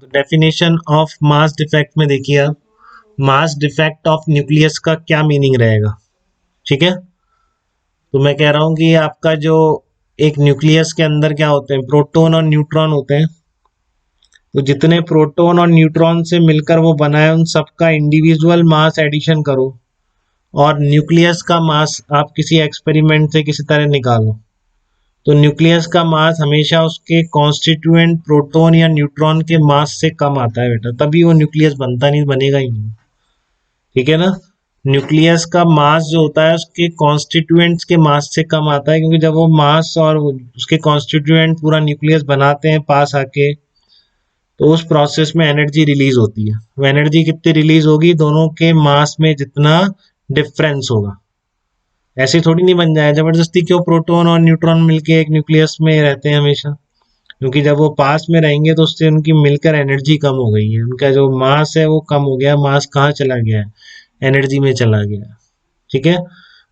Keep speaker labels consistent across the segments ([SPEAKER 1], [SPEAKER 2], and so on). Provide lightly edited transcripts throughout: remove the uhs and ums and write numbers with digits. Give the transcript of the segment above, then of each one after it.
[SPEAKER 1] Definition of mass defect में देखिए आप, मास डिफेक्ट ऑफ न्यूक्लियस का क्या मीनिंग रहेगा। ठीक है, तो मैं कह रहा हूं कि आपका जो एक न्यूक्लियस के अंदर क्या होते हैं, प्रोटॉन और न्यूट्रॉन होते हैं। तो जितने प्रोटॉन और न्यूट्रॉन से मिलकर वो बना है उन सबका इंडिविजुअल मास एडिशन करो और न्यूक्लियस का मास आप किसी एक्सपेरिमेंट से किसी तरह निकालो। तो न्यूक्लियस का मास हमेशा उसके कॉन्स्टिट्यूएंट प्रोटॉन या न्यूट्रॉन के मास से कम आता है बेटा, तभी वो न्यूक्लियस बनता नहीं, बनेगा ही नहीं। ठीक है ना, न्यूक्लियस का मास जो होता है उसके कॉन्स्टिट्यूएंट्स के मास से कम आता है, क्योंकि जब वो मास और उसके कॉन्स्टिट्यूएंट पूरा न्यूक्लियस बनाते हैं पास आके, तो उस प्रोसेस में एनर्जी रिलीज होती है। वो एनर्जी कितनी रिलीज होगी, दोनों के मास में जितना डिफरेंस होगा। ऐसे थोड़ी नहीं बन जाए जबरदस्ती, क्यों प्रोटॉन और न्यूट्रॉन मिलके एक न्यूक्लियस में रहते हैं हमेशा, क्योंकि जब वो पास में रहेंगे तो उससे उनकी मिलकर एनर्जी कम हो गई है, उनका जो मास है वो कम हो गया। मास कहाँ चला गया है, एनर्जी में चला गया। ठीक है,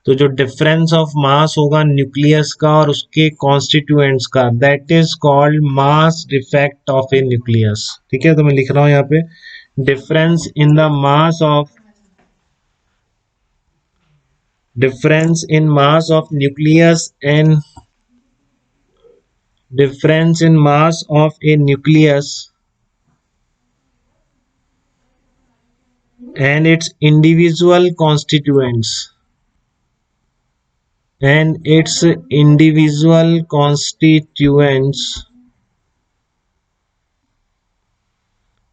[SPEAKER 1] तो जो डिफरेंस ऑफ मास होगा न्यूक्लियस का और उसके कॉन्स्टिट्यूएंट्स का, that is called mass defect of A nucleus. ठीक है, तो मैं लिख रहा हूं यहाँ पे, difference in the mass of, difference in mass of nucleus and difference in mass of a nucleus and its individual constituents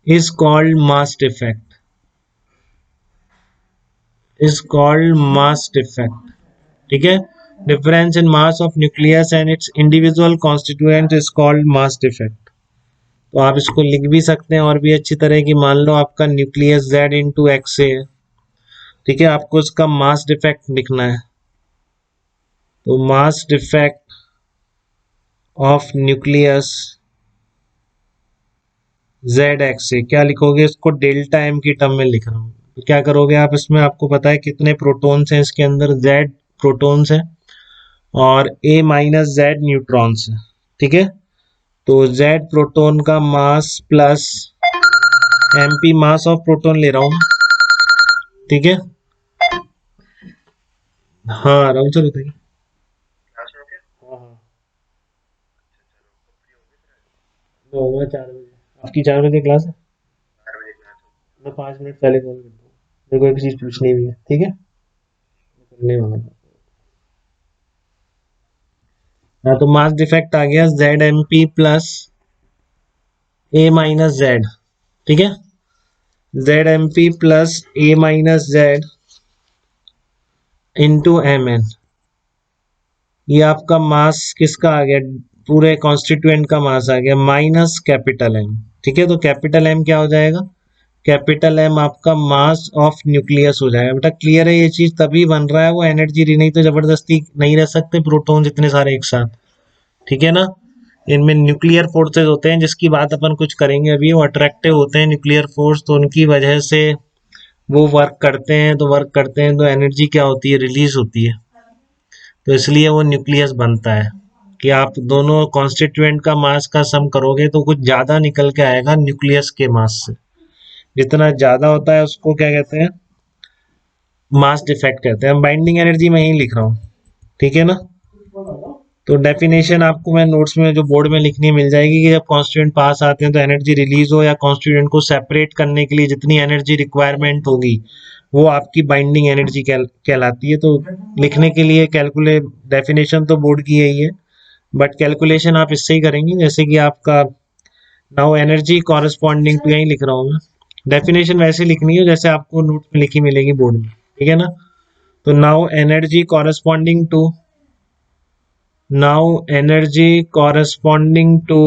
[SPEAKER 1] is called mass defect, is called mass defect. ठीक है, difference in mass of nucleus and its individual constituent is called mass defect. तो आप इसको लिख भी सकते हैं और भी अच्छी तरह की, मान लो आपका न्यूक्लियस Z इंटू एक्स है। ठीक है, आपको इसका मास डिफेक्ट लिखना है, तो mass defect of nucleus Z x से क्या लिखोगे, इसको डेल्टा एम की टर्म में लिख रहा हूँ। तो क्या करोगे आप, इसमें आपको पता है कितने प्रोटॉन्स हैं इसके अंदर, जेड प्रोटॉन्स हैं और ए माइनस जेड न्यूट्रॉन्स हैं। ठीक है, तो जेड प्रोटॉन का mass plus MP mass of proton ले रहा हूँ। ठीक है, हाँ राहुल सर बताइए। हाँ हाँ, होगा 4 बजे। आपकी 4 बजे क्लास है, मैं 5 मिनट पहले कॉल करता हूँ, मेरे को एक चीज़ पूछनी भी है। ठीक है, करने वाला था। हाँ, तो मास डिफेक्ट आ गया Z M P plus A minus Z. ठीक है, Z M P plus A minus Z into M N, ये आपका मास किसका आ गया, पूरे कॉन्स्टिट्यूएंट का मास आ गया माइनस कैपिटल एम। ठीक है, तो कैपिटल एम क्या हो जाएगा, कैपिटल एम आपका मास ऑफ न्यूक्लियस हो जाएगा। बेटा क्लियर है, ये चीज तभी बन रहा है वो एनर्जी, नहीं तो जबरदस्ती नहीं रह सकते प्रोटॉन इतने सारे एक साथ। ठीक है ना, इनमें न्यूक्लियर फोर्सेस होते हैं जिसकी बात अपन कुछ करेंगे अभी, वो अट्रैक्टिव होते हैं न्यूक्लियर फोर्स, तो उनकी वजह से वो वर्क करते हैं, तो वर्क करते हैं तो एनर्जी क्या होती है, रिलीज होती है। तो इसलिए वो न्यूक्लियस बनता है कि आप दोनों कॉन्स्टिट्यूएंट का मास का सम करोगे तो कुछ ज्यादा निकल के आएगा न्यूक्लियस के मास से। जितना ज्यादा होता है उसको क्या कहते हैं, मास डिफेक्ट कहते हैं। बाइंडिंग एनर्जी मैं ही लिख रहा हूँ। ठीक है ना, तो डेफिनेशन आपको मैं नोट्स में जो बोर्ड में लिखनी मिल जाएगी कि जब कॉन्स्टिट्यूएंट पास आते हैं तो एनर्जी रिलीज हो, या कॉन्स्टिट्यूएंट को सेपरेट करने के लिए जितनी एनर्जी रिक्वायरमेंट होगी वो आपकी बाइंडिंग एनर्जी कहलाती है। तो लिखने के लिए कैलकुलेट, डेफिनेशन तो बोर्ड की यही है, बट कैलकुलेशन आप इससे ही करेंगे, जैसे कि आपका नाउ एनर्जी कॉरेस्पॉन्डिंग टू, यही लिख रहा हूँ मैं। डेफिनेशन वैसे लिखनी है जैसे आपको नोट्स में लिखी मिलेगी बोर्ड में। ठीक है ना, तो now energy corresponding to, now energy corresponding to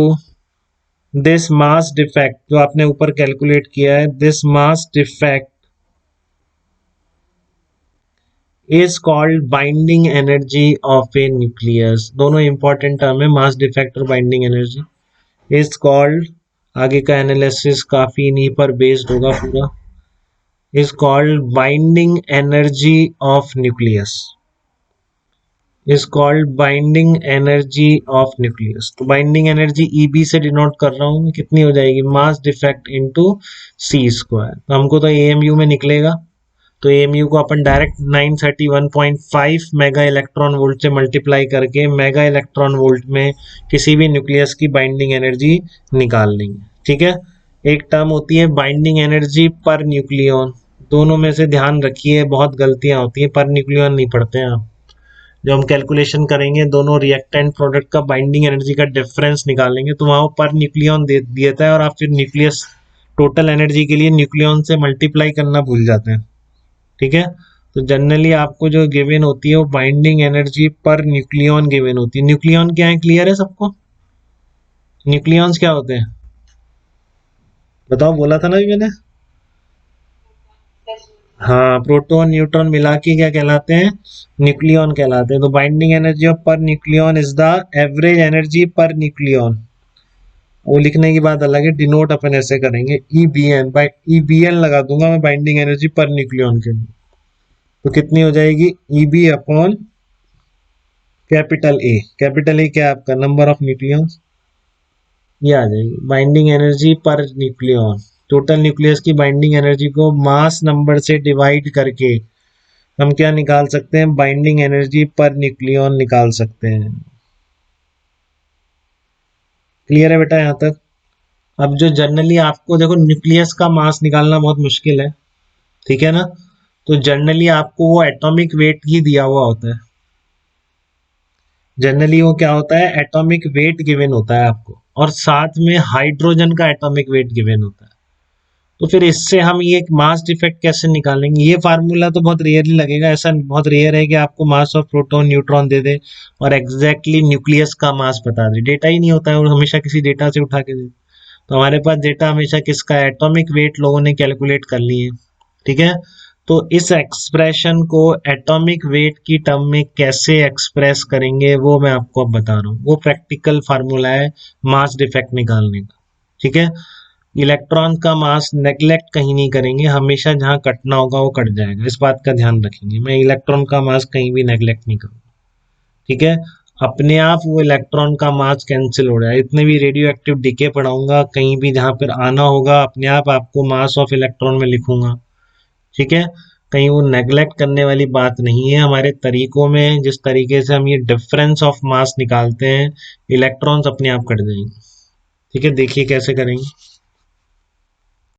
[SPEAKER 1] this mass defect जो आपने ऊपर कैलकुलेट किया है, this mass defect is called binding energy of a nucleus। दोनों इंपॉर्टेंट टर्म है, मास डिफेक्ट और बाइंडिंग एनर्जी। is called, आगे का एनालिसिस काफी इन्हीं पर बेस्ड होगा पूरा, is called binding energy of nucleus, is called binding energy of nucleus. तो बाइंडिंग एनर्जी ईबी से डिनोट कर रहा हूँ, कितनी हो जाएगी, मास डिफेक्ट इनटू सी स्क्वायर। तो हमको तो एएमयू में निकलेगा, तो एएमयू को अपन डायरेक्ट 931.5 मेगा इलेक्ट्रॉन वोल्ट से मल्टीप्लाई करके मेगा इलेक्ट्रॉन वोल्ट में किसी भी न्यूक्लियस की बाइंडिंग एनर्जी निकाल लेंगे। ठीक है, एक टर्म होती है बाइंडिंग एनर्जी पर न्यूक्लियन, दोनों में से ध्यान रखिए, बहुत गलतियां होती है, पर न्यूक्लियन नहीं पढ़ते हैं आप। जब हम कैलकुलेशन करेंगे दोनों रिएक्टेंट प्रोडक्ट का बाइंडिंग एनर्जी का डिफरेंस निकालेंगे तो वहां पर न्यूक्लियन दे देता है और आप फिर न्यूक्लियस टोटल एनर्जी के लिए न्यूक्लियन से मल्टीप्लाई करना भूल जाते हैं। ठीक है, तो जनरली आपको जो गिवन होती है वो binding energy per nucleon given होती है। न्यूक्लियन क्या है, क्लियर है सबको? न्यूक्लियंस क्या होते हैं बताओ, बोला था ना अभी मैंने। हाँ, प्रोटॉन न्यूट्रॉन मिला के क्या कहलाते हैं, न्यूक्लियन कहलाते हैं। तो binding energy of per nucleon is the average energy per nucleon. वो लिखने की बात अलग है, डिनोट अपन ऐसे करेंगे ईबीएन बाई ईबीएन लगा दूंगा मैं बाइंडिंग एनर्जी पर न्यूक्लियन के लिए। तो कितनी हो जाएगी, EB upon capital A. Capital A क्या है आपका, नंबर ऑफ न्यूक्लियंस, ये आ जाएगी binding energy per nucleon. Total nucleus की बाइंडिंग एनर्जी को मास नंबर से डिवाइड करके हम क्या निकाल सकते हैं, बाइंडिंग एनर्जी पर न्यूक्लियन निकाल सकते हैं। क्लियर है बेटा यहाँ तक? अब जो जनरली आपको देखो न्यूक्लियस का मास निकालना बहुत मुश्किल है, ठीक है ना, तो जनरली आपको वो एटॉमिक वेट ही दिया हुआ होता है। जनरली वो क्या होता है, एटॉमिक वेट गिवन होता है आपको, और साथ में हाइड्रोजन का एटॉमिक वेट गिवन होता है। तो फिर इससे हम ये मास डिफेक्ट कैसे निकालेंगे, ये फार्मूला तो बहुत रेयरली लगेगा, ऐसा बहुत रेयर है कि आपको मास ऑफ प्रोटॉन न्यूट्रॉन दे दे और एग्जैक्टली न्यूक्लियस का मास बता दे, डेटा ही नहीं होता है और हमेशा किसी डेटा से उठा के दे। तो हमारे पास डेटा हमेशा किसका, एटॉमिक वेट लोगों ने कैलकुलेट कर लिए है। ठीक है, तो इस एक्सप्रेशन को एटॉमिक वेट की टर्म में कैसे एक्सप्रेस करेंगे वो मैं आपको अब बता रहा हूँ, वो प्रैक्टिकल फार्मूला है मास डिफेक्ट निकालने का। ठीक है, इलेक्ट्रॉन का मास नेग्लेक्ट कहीं नहीं करेंगे, हमेशा जहां कटना होगा वो कट जाएगा, इस बात का ध्यान रखेंगे। मैं इलेक्ट्रॉन का मास कहीं भी नेग्लेक्ट नहीं करूंगा। ठीक है, अपने आप वो इलेक्ट्रॉन का मास कैंसिल हो रहा है। इतने भी रेडियो एक्टिव डीके पढ़ाऊंगा, कहीं भी जहां पर आना होगा अपने आप आपको मास ऑफ इलेक्ट्रॉन में लिखूंगा। ठीक है, कहीं वो नेग्लेक्ट करने वाली बात नहीं है। हमारे तरीकों में जिस तरीके से हम ये डिफरेंस ऑफ मास निकालते हैं, इलेक्ट्रॉन्स अपने आप कट जाएंगे। ठीक है, देखिए कैसे करेंगे।